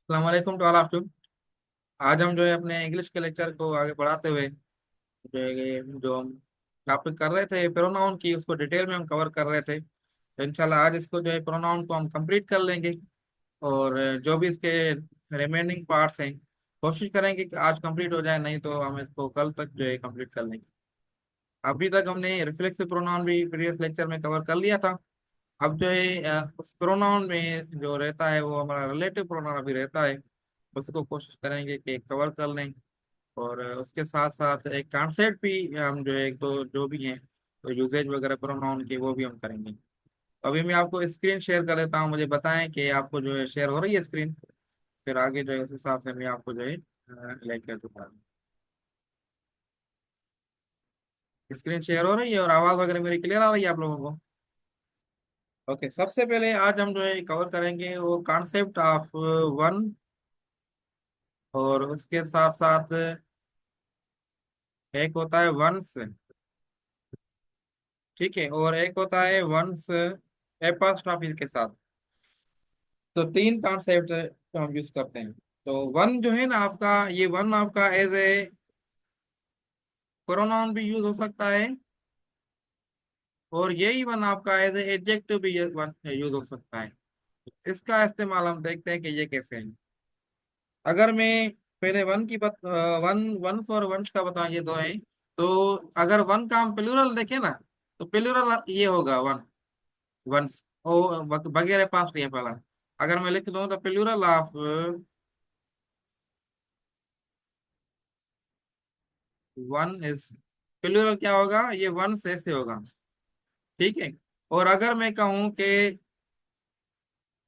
वालेकुम to all of you. आज हम जो है अपने इंग्लिश के लेक्चर को आगे बढ़ाते हुए जो है जो हम टॉपिक कर रहे थे प्रोनाउन की, उसको डिटेल में हम कवर कर रहे थे। तो इंशाल्लाह आज इसको जो है प्रोनाउन को हम कंप्लीट कर लेंगे। और जो भी इसके रिमेनिंग पार्ट्स हैं कोशिश करेंगे कि आज कंप्लीट हो जाए, नहीं तो हम इसको कल तक जो है कंप्लीट कर लेंगे। अभी तक हमने रिफ्लेक्सिव प्रोनाउन भी प्रीवियस लेक्चर में कवर कर लिया था। अब जो है उस प्रोनाउन में जो रहता है वो हमारा रिलेटिव प्रोनाउन अभी रहता है, उसको कोशिश करेंगे कि कवर कर लें। और उसके साथ साथ एक कॉन्सेप्ट भी हम जो है एक दो जो भी हैं तो यूजेज वगैरह प्रोनाउन के वो भी हम करेंगे। अभी मैं आपको स्क्रीन शेयर कर देता हूँ, मुझे बताएं कि आपको जो है शेयर हो रही है स्क्रीन। फिर आगे जो है उस हिसाब से मैं आपको जो है लेकर दूंगा। स्क्रीन शेयर हो रही है और आवाज वगैरह मेरी क्लियर आ रही है आप लोगों को? ओके, सबसे पहले आज हम जो है कवर करेंगे वो कॉन्सेप्ट ऑफ वन, और उसके साथ साथ एक होता है वंस, ठीक है, और एक होता है वंस एपॉस्ट्रॉफी के साथ। तो तीन कॉन्सेप्ट तो हम यूज करते हैं। तो वन जो है ना आपका, ये वन आपका एज ए प्रोनाउन भी यूज हो सकता है, और यही वन आपका एज ए एडजेक्टिव भी यूज हो सकता है। इसका इस्तेमाल हम देखते हैं कि ये कैसे है। अगर मैं पहले वन की वन वंस और वंश का बताऊं, ये दो है। तो अगर वन का हम प्लूरल देखें ना, तो प्लूरल ये होगा वन, वंस। ओ वगैरह पास्ट ये पहला। अगर मैं लिख दूं तो plural of one is, plural क्या होगा, ये वन से ऐसे होगा, ठीक है। और अगर मैं कहूँ कि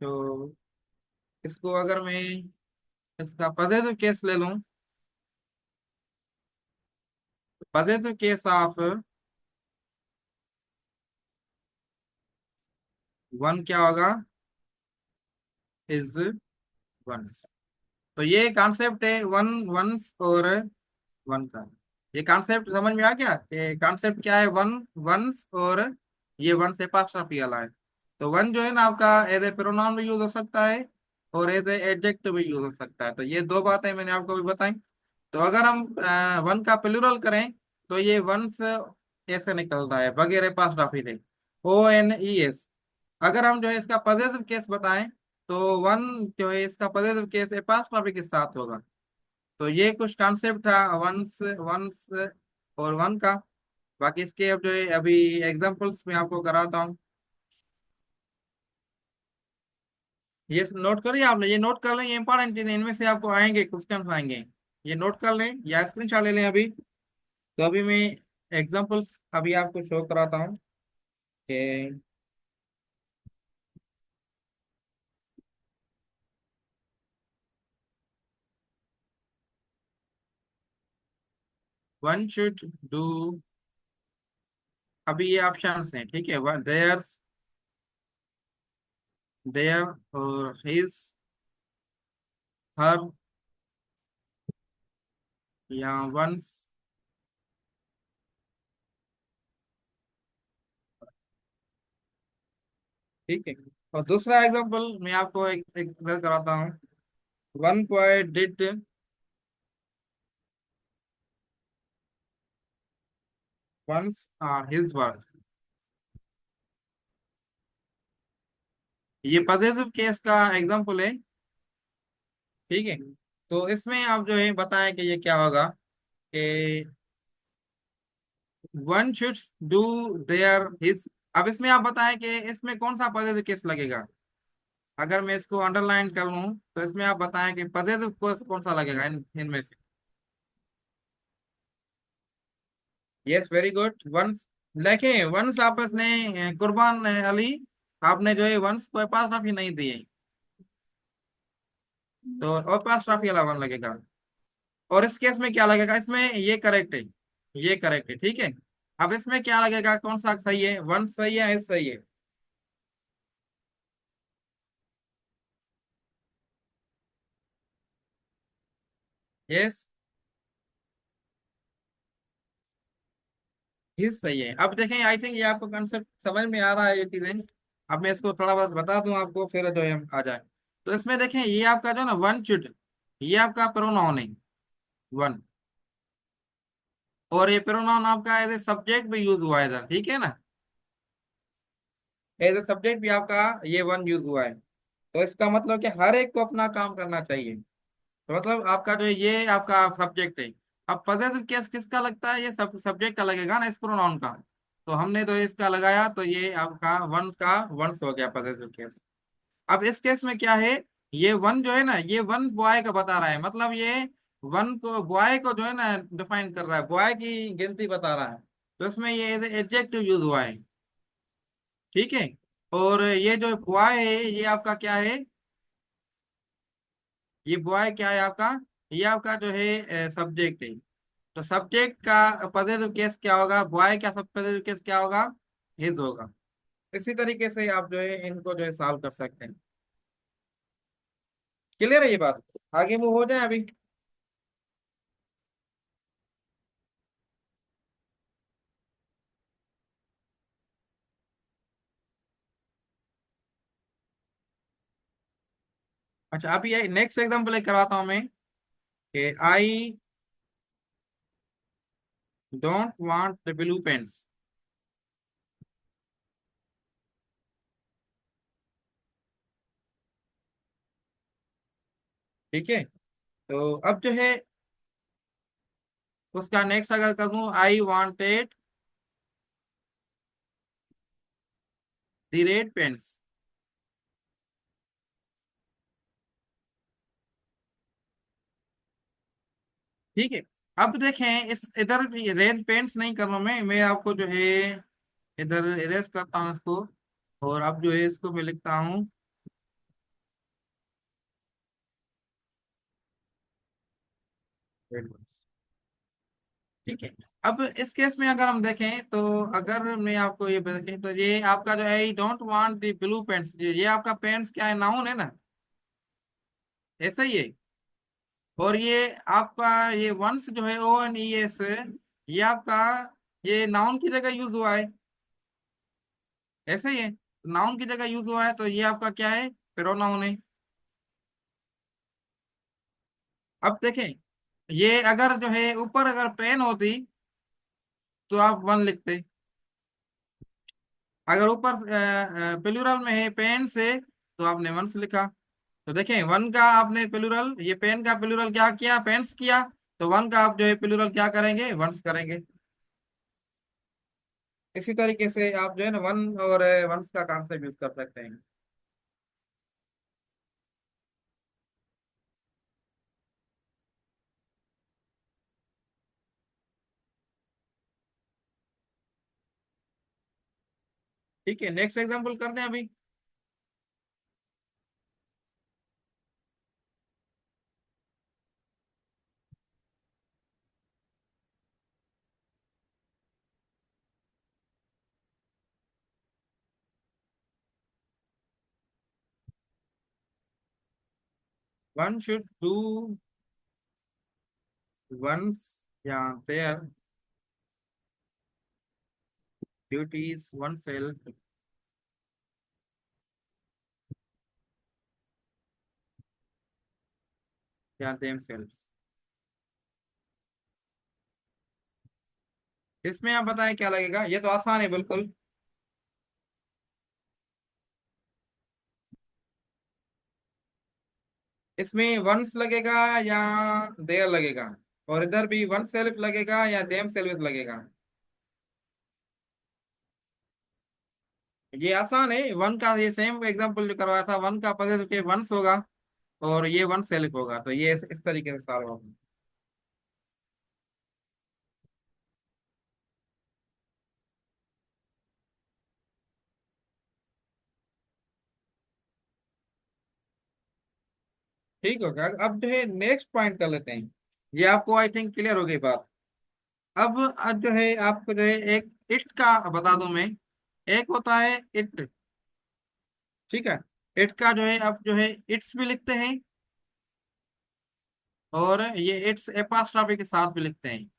तो इसको अगर मैं इसका पॉजिटिव केस ले लूं, पॉजिटिव केस ऑफ वन क्या होगा, इज वंस। तो ये कॉन्सेप्ट है वन वंस और वन का। ये कॉन्सेप्ट समझ में आ गया कि कॉन्सेप्ट क्या है, वन वंस और ये वन से पास्ट ऑफ वाला है। तो वन जो है ना आपका एज ए प्रोनाउन भी यूज हो सकता है और एज ए एडजेक्टिव भी यूज हो सकता है। तो ये दो बातें मैंने आपको भी बताई। तो अगर हम वन का प्लूरल करें तो ये वंस ऐसे निकलता है, वगैरह पास्ट ऑफ है, ONES। अगर हम जो है इसका पॉजिटिव केस बताएं तो वन जो है इसका पॉजिटिव केस एपास्ट्रॉफी के साथ होगा। तो ये कुछ कॉन्सेप्ट था वंस वंस और वन का। बाकी इसके अब जो है अभी एग्जांपल्स मैं आपको कराता हूँ। ये नोट करिए आपने, ये नोट कर लें, ये इंपॉर्टेंट चीज है, इनमें से आपको आएंगे क्वेश्चन आएंगे। ये नोट कर लें या स्क्रीनशॉट ले लें अभी। तो अभी मैं एग्जांपल्स अभी आपको शो कराता हूँ कि वन शुड डू। अभी ये ऑप्शंस हैं, ठीक है, देयर्स, देयर और हिज, हर, या वंस, ठीक है। और दूसरा एग्जांपल मैं आपको एक इधर कराता हूँ। One boy did once his work. ये पॉजिटिव केस का एग्जांपल है, ठीक है। तो इसमें आप जो है बताएं कि ये क्या होगा कि one should do their his. अब इसमें आप बताएं कि इसमें कौन सा पॉजिटिव केस लगेगा। अगर मैं इसको अंडरलाइन कर लूं तो इसमें आप बताएं कि पॉजिटिव केस कौन सा लगेगा इनमें से। Yes, very good, once. देखें वंस आपस ने कुर्बान अली, आपने जो है वंस को पास ट्रॉफी नहीं दी है, तो और पास ट्रॉफी वाला वन लगेगा। और इस केस में क्या लगेगा, इसमें ये करेक्ट है, ये करेक्ट है, ठीक है। अब इसमें क्या लगेगा, कौन सा सही है, वन सही है, इस सही है। यस, हिज सही है। अब देखें, आई थिंक ये आपको कंसेप्ट समझ में आ रहा है ये चीजें। अब मैं इसको थोड़ा बहुत बता दूं आपको, फिर जो है हम आ जाए। तो इसमें देखें ये आपका जो है ना वन शुड, ये आपका प्रोनाउन है वन, और ये प्रोनाउन आपका एज ए सब्जेक्ट भी यूज हुआ है इधर, ठीक है ना, एज ए सब्जेक्ट भी आपका ये वन यूज हुआ है। तो इसका मतलब कि हर एक को अपना काम करना चाहिए। तो मतलब आपका जो ये आपका सब्जेक्ट है। अब पॉजेसिव केस किसका लगता है, ये सब सब्जेक्ट का लगेगा ना इस प्रोनाउन का। तो हमने तो इसका लगाया, तो ये आपका वन का वंस हो गया पॉजेसिव केस। अब इस केस में क्या है, ये वन जो है ना, ये वन बॉय का बता रहा है, मतलब ये वन को बॉय को जो है ना डिफाइन कर रहा है, बॉय की गिनती बता रहा है। तो इसमें ये एज एडजेक्टिव यूज हुआ है, ठीक है। और ये जो बॉय है ये आपका क्या है, ये बॉय क्या है आपका, ये आपका जो है सब्जेक्ट है। तो सब्जेक्ट का पॉजिटिव केस क्या होगा, बॉय का सब पॉजिटिव केस क्या होगा, हिज होगा। इसी तरीके से आप जो है इनको जो है सॉल्व कर सकते हैं। क्लियर है ये बात, आगे मूव हो जाए अभी। अच्छा अभी ये नेक्स्ट एग्जाम्पल एक करवाता हूँ मैं, कि I don't want the blue pens. ठीक है, तो अब जो है उसका नेक्स्ट अगर कर दूं, I wanted the red pens. ठीक है, अब देखें इस इधर रेड पेंट्स नहीं कर रहा मैं आपको जो है इधर इरेज करता हूँ इसको, और अब जो है इसको मैं लिखता हूँ red ones। ठीक है, अब इस केस में अगर हम देखें, तो अगर मैं आपको ये देखें, तो ये आपका जो है don't want the blue paints, ये आपका पेंट्स क्या है, नाउन है ना, ऐसा ही है। और ये आपका ये वंस जो है ओ एन ई एस, ये आपका ये नाउन की जगह यूज हुआ है, ऐसे ही है, नाउन की जगह यूज हुआ है, तो ये आपका क्या है, प्रोनाउन है। अब देखें, ये अगर जो है ऊपर अगर पेन होती तो आप वन लिखते, अगर ऊपर प्लूरल में है पेन से तो आपने वंस लिखा। तो देखें वन का आपने प्लूरल, ये पेन का प्लूरल क्या किया, पेन्स किया, तो वन का आप जो है प्लूरल क्या करेंगे, वंस करेंगे। इसी तरीके से आप जो है ना वन और वंस का कॉन्सेप्ट यूज कर सकते हैं। ठीक है, नेक्स्ट एग्जांपल करते हैं अभी। वन शुड डू वंस या देयर ड्यूटीज वन सेल्फ या देम सेल्फ। इसमें आप बताएं क्या लगेगा, ये तो आसान है बिल्कुल। इसमें वंस लगेगा या देयर लगेगा, और इधर भी वन सेल्फ लगेगा या देम सेल्फ लगेगा। ये आसान है, वन का ये सेम एग्जांपल जो करवाया था, वन का पॉजिटिव के वंस होगा, और ये वन सेल्फ होगा, तो ये इस तरीके से सॉल्व होगा। ठीक होगा, अब जो है नेक्स्ट पॉइंट कर लेते हैं। ये आपको आई थिंक क्लियर हो गई बात। अब जो है आपको जो है एक इट का बता दूं मैं, एक होता है इट, ठीक है। इट का जो है आप जो है इट्स भी लिखते हैं, और ये इट्स एपास्ट्रॉफी के साथ भी लिखते हैं।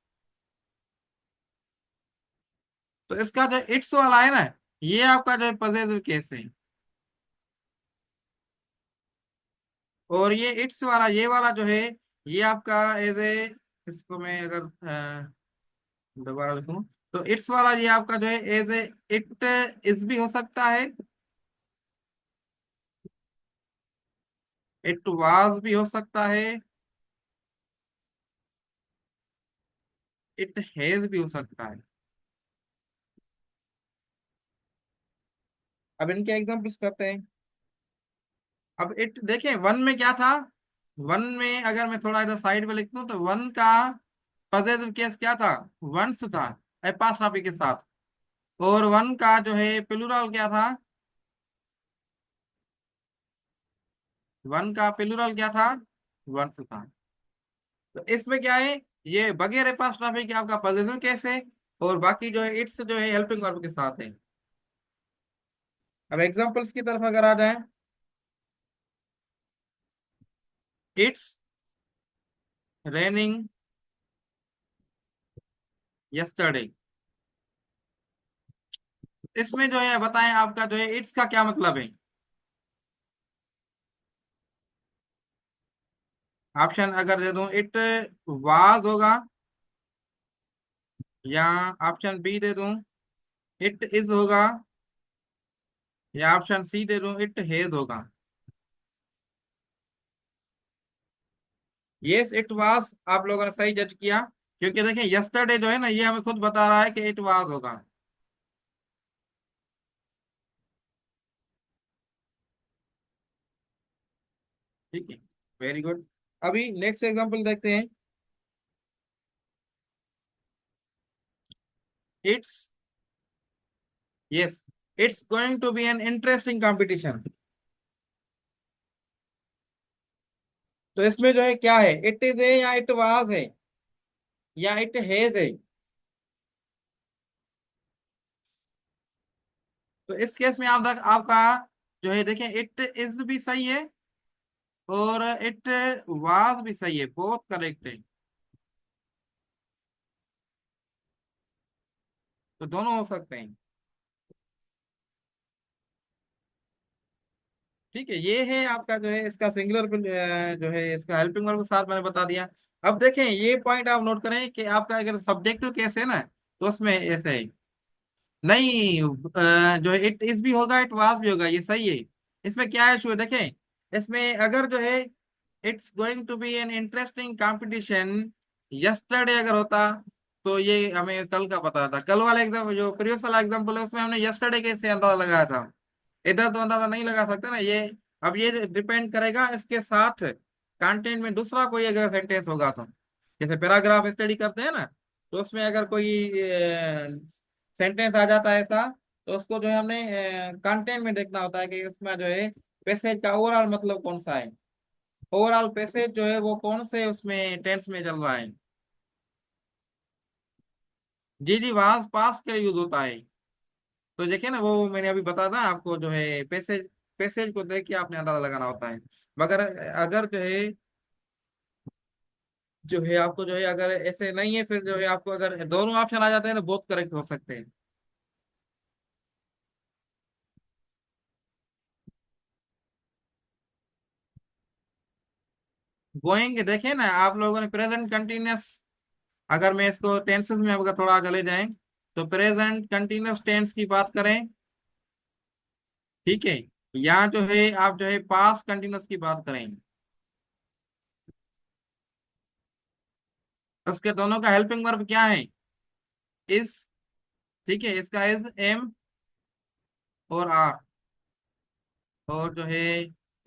तो इसका जो इट्स वाला है ना, ये आपका जो है पॉजिटिव केस है। और ये इट्स वाला, ये वाला जो है, ये आपका एज ए, इसको मैं अगर दोबारा लिखूं, तो इट्स वाला ये आपका जो है एज ए इट इज भी हो सकता है, इट वाज भी हो सकता है, इट हैज भी हो सकता है। अब इनके एग्जांपल्स करते हैं। अब इट देखें, वन में क्या था, वन में अगर मैं थोड़ा इधर साइड में लिख दूं तो वन का पॉजेसिव केस क्या था, वंस था, एपास्ट्रॉफी के साथ। और वन का जो है प्लूरल क्या था, वन का प्लूरल क्या था, वंस था। तो इसमें क्या है, ये बगैर एपास्ट्रॉफी के आपका पॉजेसिव केस है, और बाकी जो है इट्स जो है हेल्पिंग वर्ब के साथ है। अब एग्जांपल्स की तरफ अगर आ जाए, इट्स रेनिंग यस्टरडे, इसमें जो है बताएं आपका जो है इट्स का क्या मतलब है। ऑप्शन अगर दे दूं, इट वाज होगा, या ऑप्शन बी दे दूं इट इज होगा, या ऑप्शन सी दे दूं इट हैज होगा। यस इट वाज, आप लोगों ने सही जज किया, क्योंकि देखिए यस्टरडे जो है ना, ये हमें खुद बता रहा है कि इट वाज होगा। ठीक है, वेरी गुड। अभी नेक्स्ट एग्जांपल देखते हैं। It's, yes, it's going to be an interesting competition. तो इसमें जो है क्या है, इट इज है या इट वाज है या इट हैज है। तो इस केस में आपका जो है देखें, इट इज भी सही है और इट वाज भी सही है, बोथ करेक्ट है। तो दोनों हो सकते हैं। ठीक है, ये है आपका जो है इसका सिंगुलर जो है इसका हेल्पिंग वर्ब के साथ मैंने बता दिया। अब देखें, ये पॉइंट आप नोट करें कि आपका अगर सब्जेक्टिव केस है ना, तो उसमें ऐसे है, नहीं जो है इट इज भी होगा, इट वाज भी होगा, ये सही है। इसमें क्या इशू है देखें, इसमें अगर जो है it's going to be an interesting competition yesterday अगर होता, तो ये हमें कल का पता था। कल वाला एग्जाम, जो प्रीवियस वाला एग्जाम्पल है, उसमें हमने यस्टरडे के से अंदाजा लगाया था, इधर तो अंदाजा नहीं लगा सकते ना ये। अब ये डिपेंड करेगा इसके साथ कंटेंट में दूसरा कोई अगर सेंटेंस होगा तो, जैसे पैराग्राफ स्टडी करते हैं ना, तो उसमें अगर कोई सेंटेंस आ जाता है ऐसा, तो उसको जो है हमने कंटेंट में देखना होता है कि उसमें जो है पैसेज का ओवरऑल मतलब कौन सा है, ओवरऑल पैसेज जो है वो कौन से उसमें टेंस में चल रहा है। जी जी, वहां पास के लिए यूज होता है। तो देखिए ना, वो मैंने अभी बताया था आपको, जो है पैसेज, पैसेज को देख के आपने अंदाजा लगाना होता है। मगर अगर जो है आपको जो है अगर ऐसे नहीं है, फिर जो है आपको अगर दोनों ऑप्शन आ जाते हैं तो बहुत करेक्ट हो सकते हैं। गोइंग देखें ना, आप लोगों ने प्रेजेंट कंटिन्यूअस, अगर मैं इसको टेंसेस में अगर थोड़ा चले जाएं, तो प्रेजेंट कंटिन्यूअस टेंस की बात करें, ठीक है, या जो है आप जो है पास्ट कंटिन्यूअस की बात करें, उसके दोनों का हेल्पिंग वर्ब क्या है, इज। ठीक है, इसका इज, एम और आर, और जो है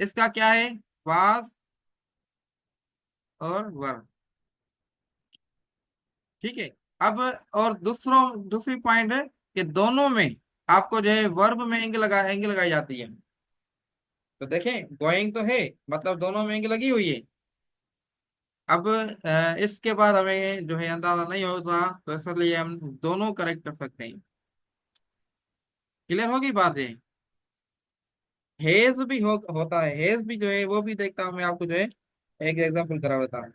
इसका क्या है, वाज और वर। ठीक है। अब और दूसरी पॉइंट है कि दोनों में आपको जो है वर्ब में एंग लगाई जाती है। तो देखें, गोइंग तो है, मतलब दोनों में एंग लगी हुई है। अब इसके बाद हमें जो है अंदाजा नहीं होता, तो इसलिए हम दोनों करेक्ट कर सकते हैं। क्लियर होगी बात ये। हेज भी होता है, हेज भी जो है वो भी देखता हूँ मैं आपको जो है एक एग्जांपल करा देता हूँ।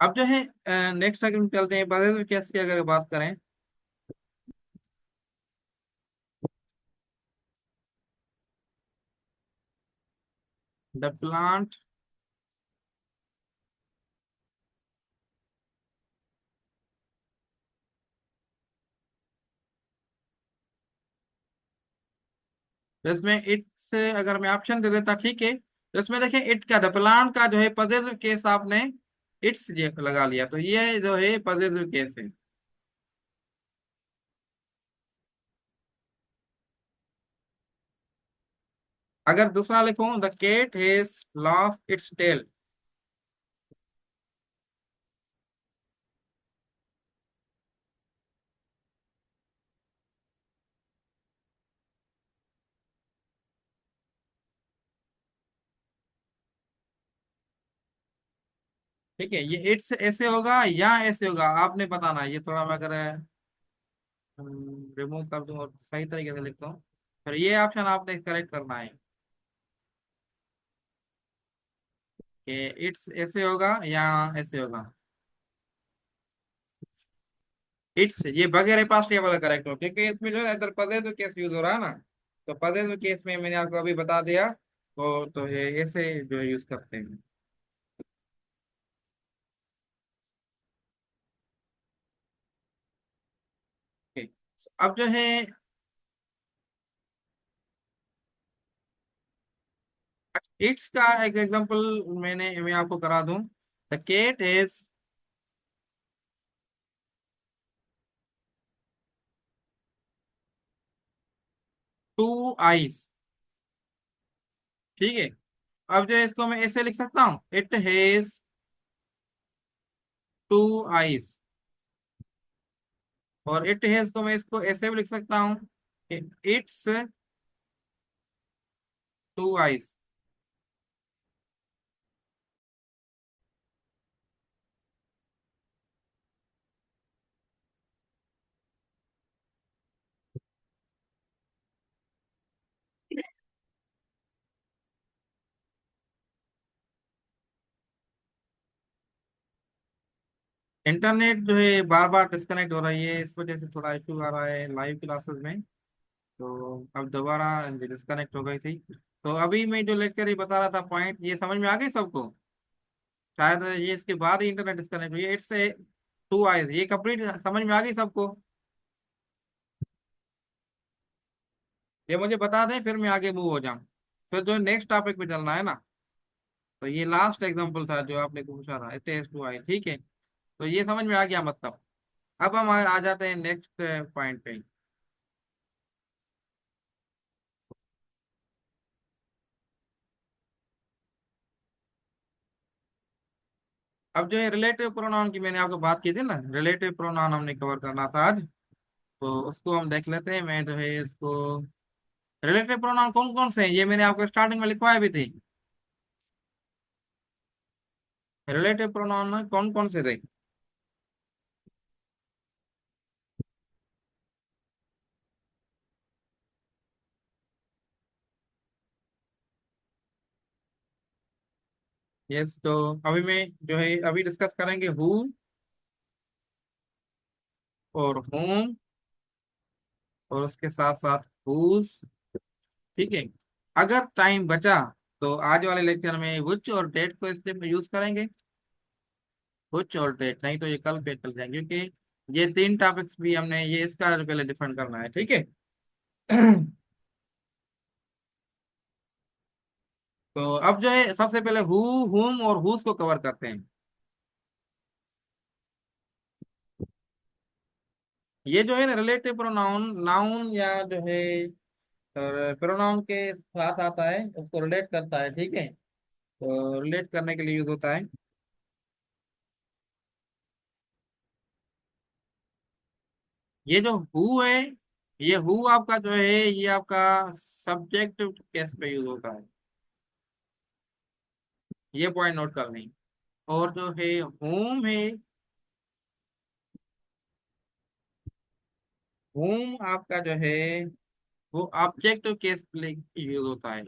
अब जो है नेक्स्ट अगर हम चलते हैं पॉजिटिव केस की अगर बात करें। द प्लांट इसमें इट से अगर मैं ऑप्शन दे देता, ठीक है, तो इसमें देखें इट का, द प्लांट का जो है पॉजिटिव केस आपने इट्स लगा लिया, तो ये जो है पॉजिटिव केस है। अगर दूसरा लिखूं, the cat has lost its tail. ठीक है, ये इट्स ऐसे होगा या ऐसे होगा, आपने बताना है। ये थोड़ा मैं अगर रिमूव कर दूं और सही तरीके से लिखता हूँ, फिर ये ऑप्शन आपने करेक्ट करना है कि इट्स ऐसे होगा या ऐसे होगा। इट्स ये बगैर पास्ट टेबल करेक्ट हो, क्योंकि इसमें जो है इधर पॉजिटिव केस यूज हो रहा है ना, तो पॉजिटिव केस में मैंने आपको अभी बता दिया, तो ये ऐसे जो यूज करते हैं। ठीक। अब जो है इट्स का एक एग्जांपल मैं आपको करा दूं। The cat is two eyes. ठीक है, अब जो है इसको मैं ऐसे लिख सकता हूँ, इट हैज टू आईज। और इट हैज को मैं इसको ऐसे भी लिख सकता हूँ कि इट्स टू आईज। इंटरनेट जो है बार बार डिस्कनेक्ट हो रही है, इस वजह से थोड़ा इशू आ रहा है लाइव क्लासेस में। तो अब दोबारा डिस्कनेक्ट हो गई थी। तो अभी मैं जो लेक्चर ही बता रहा था पॉइंट, ये समझ में आ गई सबको? शायद ये इसके बाद ही इंटरनेट डिस्कनेक्ट हुई है। इट्स ए टू आइज, ये कंप्लीट समझ में आ गई सबको? ये मुझे बता दें, फिर मैं आगे मूव हो जाऊं, फिर जो नेक्स्ट टॉपिक पे चलना है ना। तो ये लास्ट एग्जांपल था जो आपने पूछा था, इट इज टू आई, ठीक है। तो ये समझ में आ गया मतलब। अब हम आ जाते हैं नेक्स्ट पॉइंट पे। अब जो है रिलेटिव प्रोनाउन की मैंने आपको बात की थी ना, रिलेटिव प्रोनाउन हमने कवर करना था आज। तो उसको हम देख लेते हैं। मैं जो है इसको, रिलेटिव प्रोनाउन कौन कौन से हैं ये मैंने आपको स्टार्टिंग में लिखवाए भी थे। रिलेटिव प्रोनाउन कौन कौन से थे? यस, तो अभी मैं जो है अभी डिस्कस करेंगे हु और होम, और उसके साथ साथ हुज। ठीक है, अगर टाइम बचा तो आज वाले लेक्चर में which और डेट को स्टेप में यूज करेंगे। which और डेट, नहीं तो ये कल पे चल जाएंगे, क्योंकि ये तीन टॉपिक्स भी हमने ये इसका पहले डिफाइन करना है, ठीक है। तो अब जो है सबसे पहले हु, हुम और हुज को कवर करते हैं। ये जो है ना रिलेटिव प्रोनाउन, नाउन या जो है प्रोनाउन के साथ आता है, उसको रिलेट करता है, ठीक है। तो रिलेट करने के लिए यूज होता है। ये जो हु है, ये हु आपका जो है ये आपका सब्जेक्ट केस पे यूज होता है, ये पॉइंट नोट कर लें। और जो है होम है, होम आपका जो है वो ऑब्जेक्ट केस पे यूज होता है।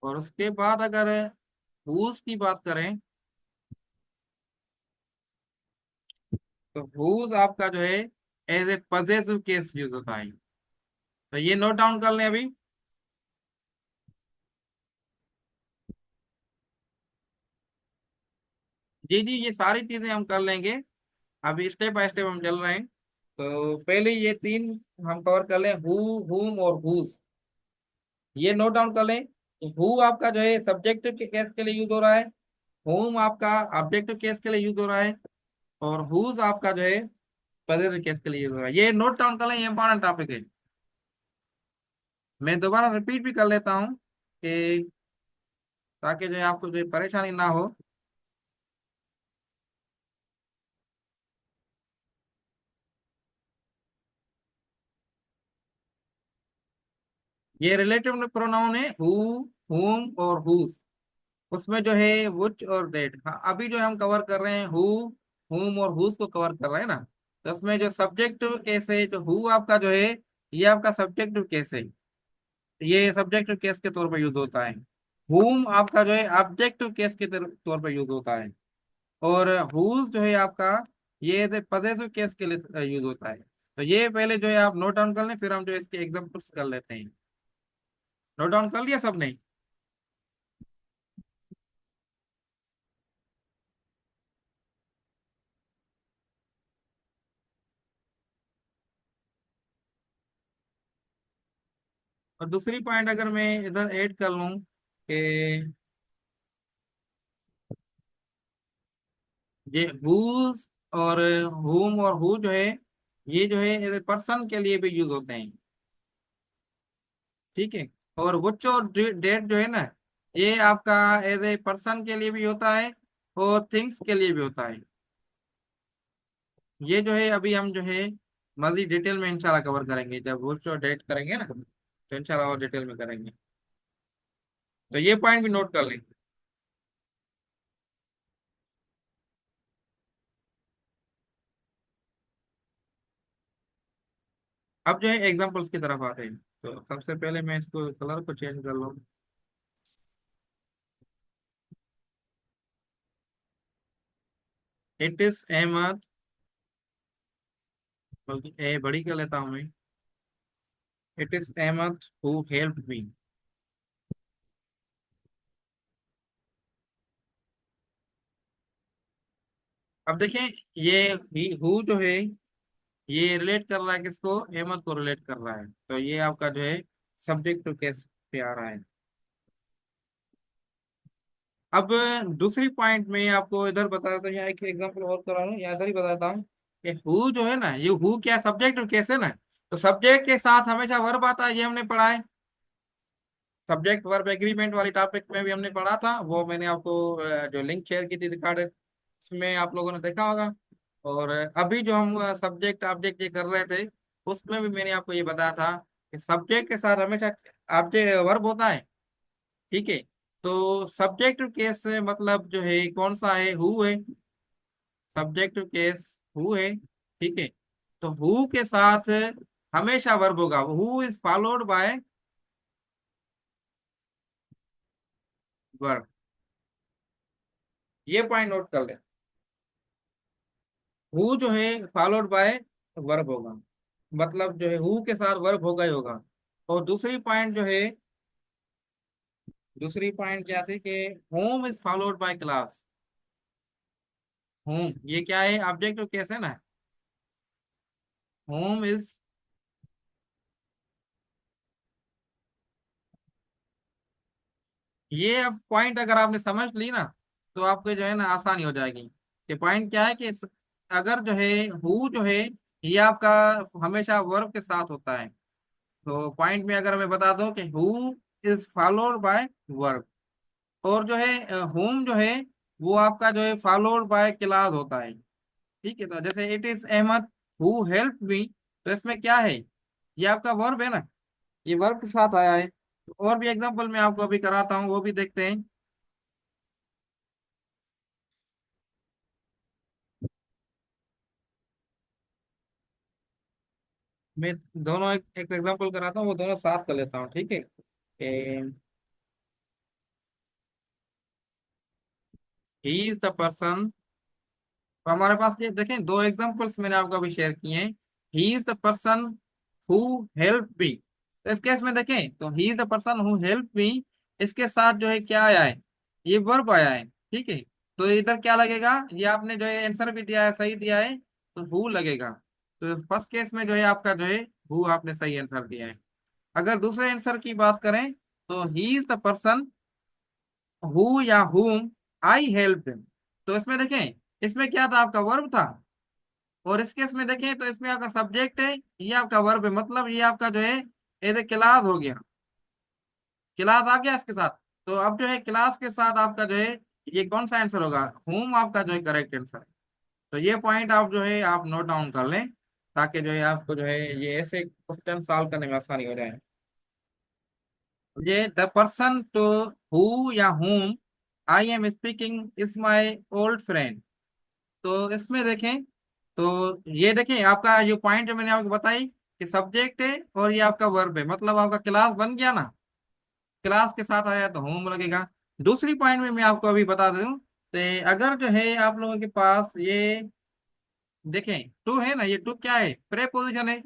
और उसके बाद अगर हुज की बात करें, तो हुज आपका जो है as a possessive case use होता है। तो ये नोट डाउन कर लें अभी। जी जी, ये सारी चीजें हम कर लेंगे। अभी स्टेप बाय स्टेप हम चल रहे हैं। तो पहले ये तीन हम कवर कर लें, हु, हुम और हुज। ये नोट डाउन कर लें। हु आपका जो है सब्जेक्टिव के केस के लिए यूज हो रहा है। हुम आपका ऑब्जेक्टिव केस के लिए यूज हो रहा है। और हुज आपका जो है पॉजिटिव केस के लिए यूज हो रहा है। ये नोट डाउन कर लें, ये इंपॉर्टेंट टॉपिक है। मैं दोबारा रिपीट भी कर लेता हूँ कि ताकि जो है आपको जो है परेशानी ना हो। ये रिलेटिव प्रोनाउन है, हु, हुम और हुज। उसमें जो है which और डेट, हाँ अभी जो हम कवर कर रहे हैं हु, हुम और हुज को कवर कर रहे हैं ना। तो उसमें जो सब्जेक्टिव केस है, जो हु आपका जो है ये आपका सब्जेक्टिव केस है। ये सब्जेक्टिव केस के तौर पर यूज होता है। हुम आपका जो है ऑब्जेक्टिव केस के तौर पर यूज होता है। और हुज जो है आपका ये पजेसिव केस के लिए यूज होता है। तो ये पहले जो है आप नोट डाउन कर लें, फिर हम जो है इसके एग्जांपल्स कर लेते हैं। नोट डाउन कर लिया सबने? और दूसरी पॉइंट अगर मैं इधर ऐड कर लूं कि ये हुज और हुम और हु जो है ये जो है एज ए पर्सन के लिए भी यूज होते हैं। ठीक है। और which और डेट जो है ना, ये आपका एज ए पर्सन के लिए भी होता है और थिंग्स के लिए भी होता है। ये जो है अभी हम जो है मजीद डिटेल में इंशाल्लाह कवर करेंगे, जब which और डेट करेंगे ना तो इंशाल्लाह और डिटेल में करेंगे। तो ये पॉइंट भी नोट कर लेंगे। अब जो है एग्जांपल्स की तरफ आते हैं। तो सबसे पहले मैं इसको कलर को चेंज कर लूँ। इट इज अहमद, बल्कि ए बड़ी कर लेता हूँ मैं। It is Ahmad who help me. अब देखें, ये हु जो है ये रिलेट कर रहा है किसको? अहमद को रिलेट कर रहा है। तो ये आपका जो है सब्जेक्ट टू केस पे आ रहा है। अब दूसरी पॉइंट में आपको इधर बता देता हूँ, यहाँ एक एग्जांपल और करा हूँ, यहाँ इधर ही बताता हूँ कि हु जो है ना, ये हु क्या सब्जेक्ट टू केस है ना। तो सब्जेक्ट के साथ हमेशा वर्ब आता है, ये हमने पढ़ा है। सब्जेक्ट वर्ब एग्रीमेंट वाली टॉपिक में भी हमने पढ़ा था, वो मैंने आपको जो लिंक शेयर की थी रिकॉर्डेड, उसमें आप लोगों ने देखा होगा। और अभी जो हम सब्जेक्ट ऑब्जेक्ट ये कर रहे थे, उसमें भी मैंने आपको ये बताया था कि सब्जेक्ट के साथ हमेशा ऑब्जेक्ट वर्ब होता है। ठीक है। तो सब्जेक्ट केस मतलब जो है कौन सा है? हु है। सब्जेक्ट केस हु है। ठीक है। तो हु के साथ हमेशा वर्ब होगा, who is followed by verb. ये पॉइंट नोट कर ले। हु जो है फॉलोड बाय वर्ब होगा, मतलब जो है हु के साथ वर्ब होगा ही होगा। और दूसरी पॉइंट क्या थी कि home is followed by class. Home ये क्या है? ऑब्जेक्टिव केस है ना। होम इज, ये अब पॉइंट अगर आपने समझ ली ना तो आपको जो है ना आसानी हो जाएगी। कि पॉइंट क्या है कि अगर जो है हु जो है ये आपका हमेशा वर्ब के साथ होता है। तो पॉइंट में अगर मैं बता दूं कि who is followed by verb, और जो है होम जो है वो आपका जो है फॉलोड बाय क्लास होता है। ठीक है। तो जैसे it is Ahmad who help me, तो इसमें क्या है? ये आपका वर्ब है ना, ये वर्ब के साथ आया है। और भी एग्जांपल मैं आपको अभी कराता हूँ, वो भी देखते हैं। मैं दोनों एक एग्जांपल कराता हूँ, वो दोनों साथ कर लेता हूँ। ठीक है। He is the person. तो हमारे पास ये देखें, दो एग्जांपल्स मैंने आपको अभी शेयर किए हैं। He is the person who help me. तो इस केस में देखें तो he is the person who help मी, इसके साथ जो है क्या आया है, ये वर्ब आया है। ठीक है, तो इधर क्या लगेगा, ये आपने जो है आंसर भी दिया है, सही दिया है, तो हु लगेगा। तो फर्स्ट केस में जो है आपका जो है हु आपने सही आंसर दिया है। अगर दूसरे आंसर की बात करें तो he is the person who या हुम आई हेल्प हिम। तो इसमें देखें, इसमें क्या था, आपका वर्ब था। और इस केस में देखें तो इसमें आपका सब्जेक्ट है, ये आपका वर्ब है, मतलब ये आपका जो है एज ए क्लास हो गया। क्लास आ गया इसके साथ। तो अब जो है क्लास के साथ आपका जो है ये कौन सा आंसर होगा, होम आपका जो है करेक्ट आंसर है। तो ये पॉइंट आप जो है आप नोट डाउन कर लें, ताकि जो है आपको जो है ये ऐसे क्वेश्चन सॉल्व करने में आसानी हो जाए। ये द पर्सन टू हु या whom I am speaking is my old friend. तो इसमें देखें तो ये देखें आपका जो पॉइंट जो मैंने आपको बताई कि सब्जेक्ट है और ये आपका वर्ब है, मतलब आपका क्लास बन गया ना। क्लास के साथ आया तो होम लगेगा। दूसरी पॉइंट में मैं आपको अभी बता दूं, तो अगर जो है आप लोगों के पास ये देखें टू है ना, ये टू क्या है, प्रेपोजिशन है।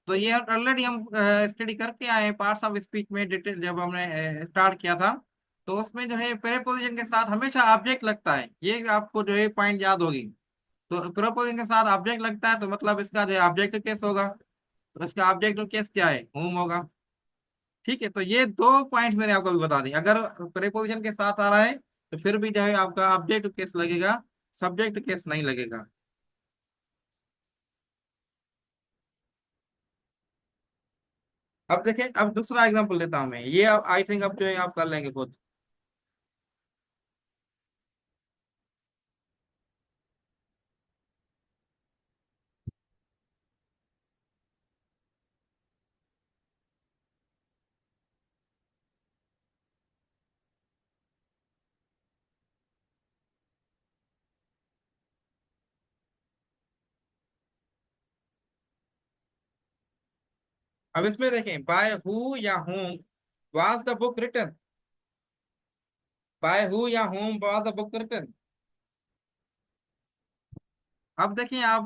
तो ये ऑलरेडी हम स्टडी करके आए हैं पार्ट्स ऑफ स्पीच में, डिटेल जब हमने स्टार्ट किया था। तो उसमें जो है प्रेपोजिशन के साथ हमेशा ऑब्जेक्ट लगता है, ये आपको जो है पॉइंट याद होगी। तो प्रेपोजिशन के साथ ऑब्जेक्ट लगता है तो मतलब इसका जो है ऑब्जेक्ट केस होगा। तो इसका ऑब्जेक्ट केस क्या है, होम होगा। ठीक है, तो ये दो पॉइंट मैंने आपको अभी बता दी। अगर प्रेपोजिशन के साथ आ रहा है तो फिर भी जो है आपका ऑब्जेक्ट केस लगेगा, सब्जेक्ट केस नहीं लगेगा। अब देखें, अब दूसरा एग्जांपल लेता हूं मैं, ये आई थिंक अब जो है आप कर लेंगे खुद। अब इसमें देखें, बाय हु या whom was the book written. By who या whom was the book written. अब देखिए आप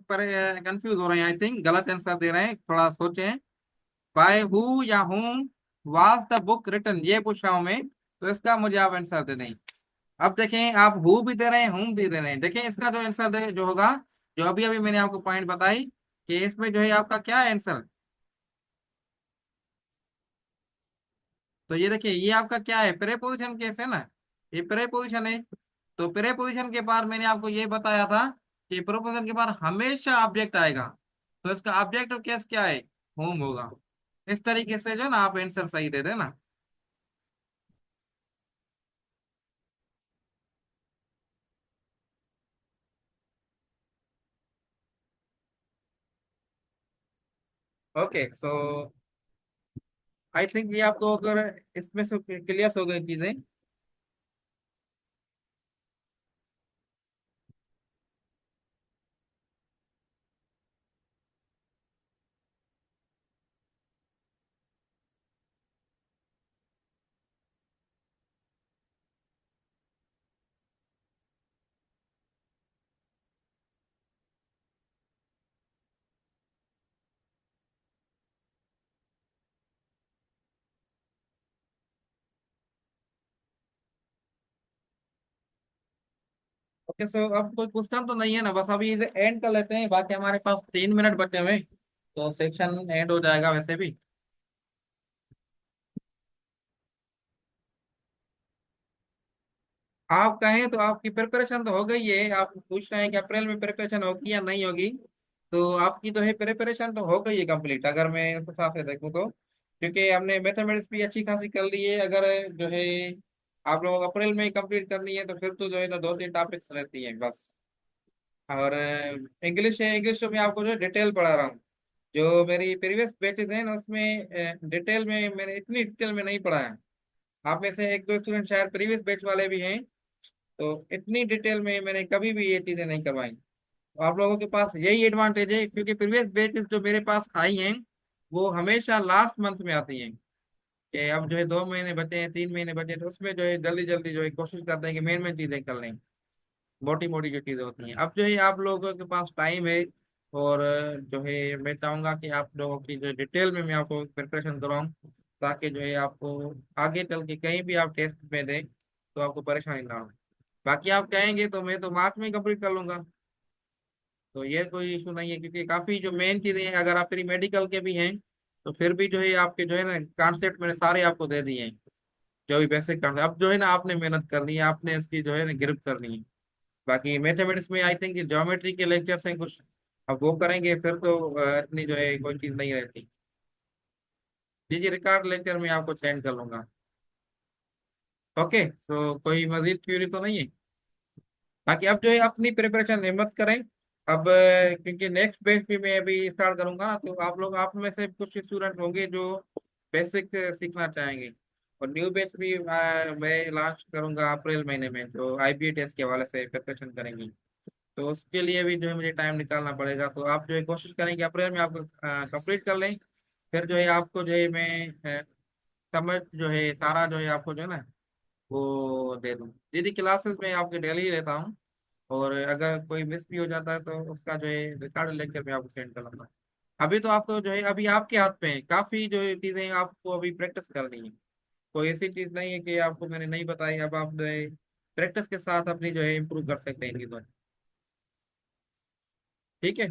पर कंफ्यूज हो रहे हैं, आई थिंक गलत आंसर दे रहे हैं, थोड़ा सोचें। बाय हु या whom was the book written ये पूछ रहा हूं मैं, तो इसका मुझे आप आंसर दे दें। अब देखें, आप हु भी दे रहे हैं, होम भी दे रहे हैं, देखें इसका जो आंसर दे जो होगा, जो अभी अभी मैंने आपको पॉइंट बताई कि इसमें जो है आपका क्या है आंसर। तो ये देखिए, ये आपका क्या है, प्रेपोजिशन केस है ना, ये प्रेपोजिशन है। तो प्रेपोजिशन के बाद मैंने आपको ये बताया था कि प्रेपोजिशन के बाद हमेशा ऑब्जेक्ट आएगा। तो इसका ऑब्जेक्ट केस क्या है, होम होगा। इस तरीके से जो ना आप आंसर सही दे देना। ओके, सो आई थिंक ये आपको अगर इसमें से क्लियर हो गई चीजें। ओके, सो अब कोई क्वेश्चन तो नहीं है ना, बस अभी इसे एंड कर लेते हैं, बाकी हमारे पास 3 मिनट बचे हुए हैं, तो सेक्शन एंड हो जाएगा वैसे भी। आप कहें तो आपकी प्रिपरेशन तो हो गई है, आप पूछ रहे हैं कि अप्रैल में प्रिपरेशन होगी या नहीं होगी। तो आपकी तो है प्रिपरेशन तो हो गई है कंप्लीट, अगर मैं उस हिसाब से देखूँ तो, क्योंकि हमने मैथमेटिक्स भी अच्छी खासी कर ली है। अगर जो है आप लोगों को अप्रैल में ही कंप्लीट करनी है तो फिर तो जो है ना 2-3 टॉपिक्स रहती हैं बस। और इंग्लिश है, इंग्लिश तो मैं आपको जो है डिटेल पढ़ा रहा हूँ। जो मेरी प्रीवियस बैचेज हैं ना उसमें डिटेल में मैंने इतनी डिटेल में नहीं पढ़ा है। आप में से एक दो स्टूडेंट शायद प्रीवियस बैच वाले भी हैं, तो इतनी डिटेल में मैंने कभी भी ये चीजें नहीं करवाई। तो आप लोगों के पास यही एडवांटेज है, क्योंकि प्रीवियस बैचेस जो मेरे पास आई हैं वो हमेशा लास्ट मंथ में आती हैं। कि अब जो है 2 महीने बचे हैं, 3 महीने बचे हैं, तो उसमें जो है जल्दी जल्दी जो है कोशिश करते हैं कि मेन मेन चीजें कर लें, मोटी मोटी जो चीजें होती हैं। अब जो है आप लोगों के पास टाइम है, और जो है मैं चाहूंगा कि आप लोगों की जो डिटेल में मैं आपको प्रिपरेशन कराऊँ, ताकि जो है आपको आगे चल के कहीं भी आप टेस्ट में दें तो आपको परेशानी ना हो। बाकी आप कहेंगे तो मैं तो मार्च में कंप्लीट कर लूंगा, तो ये कोई इशू नहीं है, क्योंकि काफी जो मेन चीजें हैं, अगर आप फ्री मेडिकल के भी हैं तो फिर भी जो है आपके जो है ना कॉन्सेप्ट मैंने सारे आपको दे दिए हैं, जो भी बेसिक कॉन्सेप्ट। अब जो है ना आपने मेहनत करनी है, आपने इसकी जो है ना गिरफ्त करनी है। बाकी मैथमेटिक्स में आई थिंक ज्योमेट्री के लेक्चर्स हैं कुछ, अब वो करेंगे फिर तो इतनी जो है कोई चीज नहीं रहती। जी जी, रिकॉर्ड लेक्चर में आपको सेंड कर लूंगा। ओके, तो कोई मजीद क्यूरी तो नहीं है? बाकी अब जो है अपनी प्रिपरेशन हिम्मत करें। अब क्योंकि नेक्स्ट बैच भी मैं अभी स्टार्ट करूंगा ना, तो आप लोग, आप में से कुछ स्टूडेंट होंगे जो बेसिक सीखना चाहेंगे, और न्यू बैच भी मैं लॉन्च करूंगा अप्रैल महीने में, तो आईबीए टेस्ट के हवाले से प्रिपरेशन करेंगे। तो उसके लिए भी जो है मुझे टाइम निकालना पड़ेगा, तो आप जो है कोशिश करें कि अप्रैल में आप कंप्लीट कर लें। फिर जो है आपको जो है मैं समझ जो है सारा जो है आपको जो है ना वो दे दूँ। दीदी क्लासेस में आपके डेली ही रहता हूँ, और अगर कोई मिस भी हो जाता है तो उसका जो है रिकॉर्ड लेक्चर में आपको सेंड कर दूंगा। अभी तो आपको जो है अभी आपके हाथ पे है, काफी जो है चीजें आपको अभी प्रैक्टिस करनी है। कोई ऐसी चीज नहीं है कि आपको मैंने नहीं बताई, अब आप जो है प्रैक्टिस के साथ अपनी जो है इम्प्रूव कर सकते हैं इन चीजों में। ठीक है,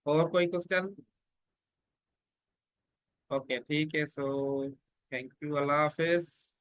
और कोई क्वेश्चन? ओके ठीक है, so thank you, Allah Hafiz.